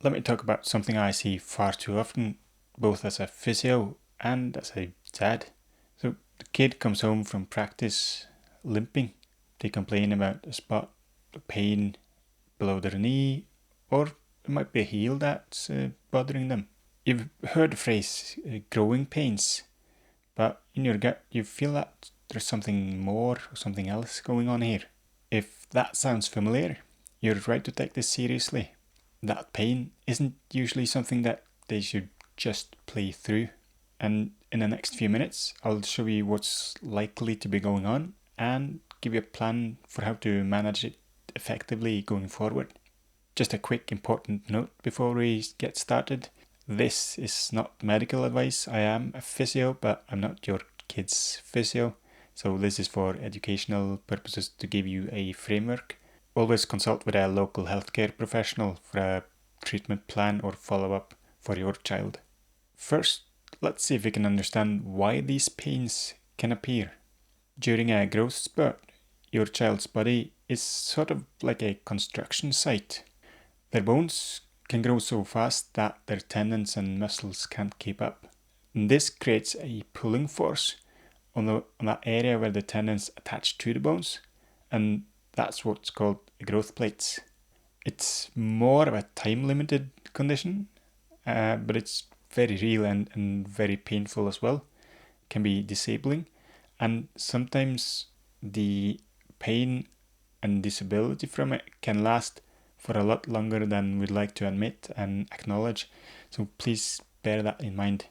Let me talk about something I see far too often, both as a physio and as a dad. So the kid comes home from practice limping. They complain about a spot, the pain below their knee, or it might be a heel that's bothering them. You've heard the phrase growing pains, but in your gut you feel that there's something more or something else going on here. If that sounds familiar, you're right to take this seriously. That pain isn't usually something that they should just play through. And in the next few minutes, I'll show you what's likely to be going on and give you a plan for how to manage it effectively going forward. Just a quick important note before we get started. This is not medical advice. I am a physio, but I'm not your kid's physio. So this is for educational purposes to give you a framework. Always consult with a local healthcare professional for a treatment plan or follow-up for your child. First, let's see if we can understand why these pains can appear. During a growth spurt, your child's body is sort of like a construction site. Their bones can grow so fast that their tendons and muscles can't keep up. And this creates a pulling force on that area where the tendons attach to the bones, and that's what's called growth plates. It's more of a time-limited condition, but it's very real and very painful as well. It can be disabling, and sometimes the pain and disability from it can last for a lot longer than we'd like to admit and acknowledge, so please bear that in mind.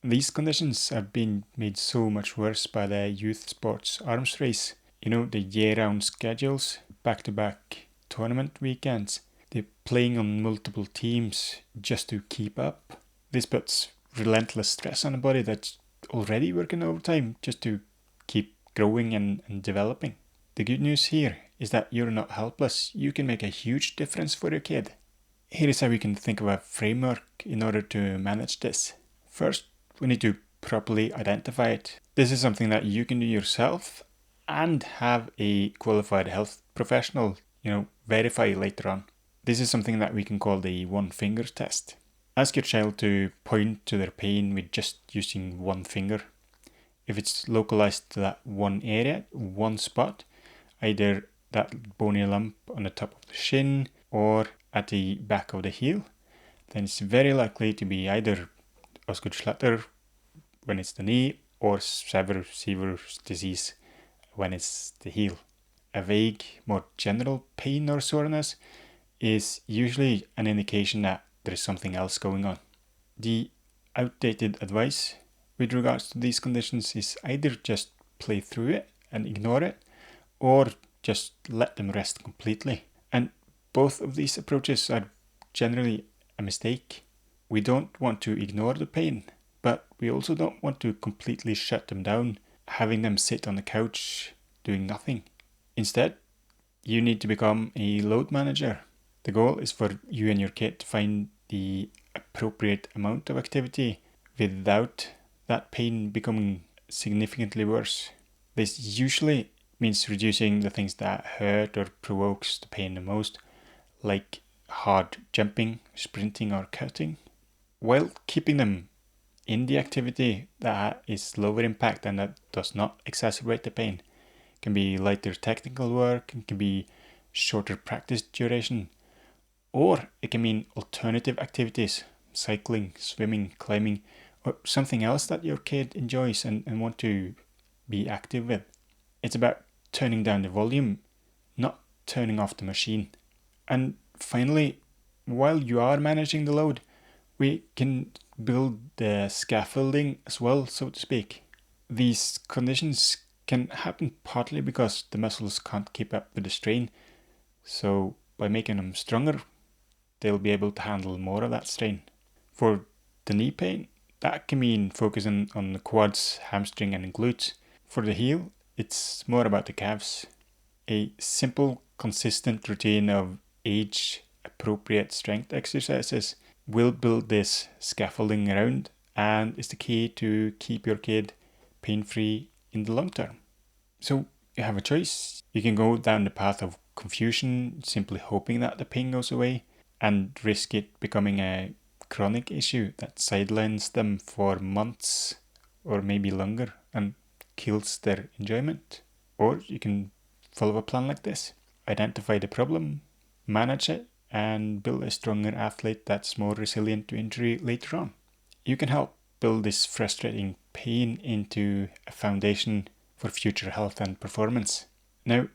These conditions have been made so much worse by the youth sports arms race. You know, the year-round schedules, back-to-back tournament weekends. They're playing on multiple teams just to keep up. This puts relentless stress on a body that's already working overtime just to keep growing and developing. The good news here is that you're not helpless. You can make a huge difference for your kid. Here is how we can think of a framework in order to manage this. First, we need to properly identify it. This is something that you can do yourself and have a qualified health professional, verify later on. This is something that we can call the one finger test. Ask your child to point to their pain with just using one finger. If it's localized to that one area, one spot, either that bony lump on the top of the shin or at the back of the heel, then it's very likely to be either Osgood-Schlatter when it's the knee or Sever disease when it's the heel. A vague, more general pain or soreness is usually an indication that there is something else going on. The outdated advice with regards to these conditions is either just play through it and ignore it, or just let them rest completely. And both of these approaches are generally a mistake. We don't want to ignore the pain, but we also don't want to completely shut them down, having them sit on the couch doing nothing. Instead, you need to become a load manager. The goal is for you and your kid to find the appropriate amount of activity without that pain becoming significantly worse. This usually means reducing the things that hurt or provokes the pain the most, like hard jumping, sprinting or cutting, while keeping them in the activity that is lower impact and that does not exacerbate the pain. It can be lighter technical work, it can be shorter practice duration, or it can mean alternative activities, cycling, swimming, climbing, or something else that your kid enjoys and want to be active with. It's about turning down the volume, not turning off the machine. And finally, while you are managing the load, we can build the scaffolding as well, so to speak. These conditions can happen partly because the muscles can't keep up with the strain, so by making them stronger, they'll be able to handle more of that strain. For the knee pain, that can mean focusing on the quads, hamstring and glutes. For the heel, it's more about the calves. A simple, consistent routine of age-appropriate strength exercises will build this scaffolding around and is the key to keep your kid pain-free in the long term. So you have a choice. You can go down the path of confusion, simply hoping that the pain goes away, and risk it becoming a chronic issue that sidelines them for months or maybe longer and kills their enjoyment. Or you can follow a plan like this. Identify the problem, manage it, and build a stronger athlete that's more resilient to injury later on. You can help build this frustrating pain into a foundation for future health and performance. Now,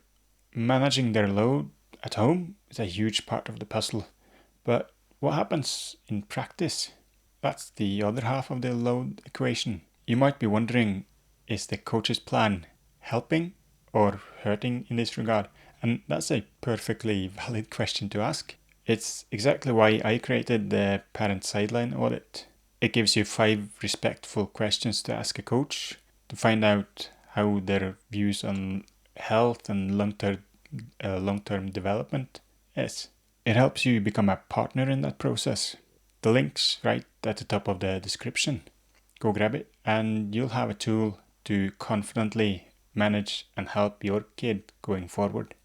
managing their load at home is a huge part of the puzzle, but what happens in practice? That's the other half of the load equation. You might be wondering, is the coach's plan helping or hurting in this regard? And that's a perfectly valid question to ask. It's exactly why I created the parent sideline audit. It gives you 5 respectful questions to ask a coach to find out how their views on health and long-term development is. It helps you become a partner in that process. The link's right at the top of the description. Go grab it and you'll have a tool to confidently manage and help your kid going forward.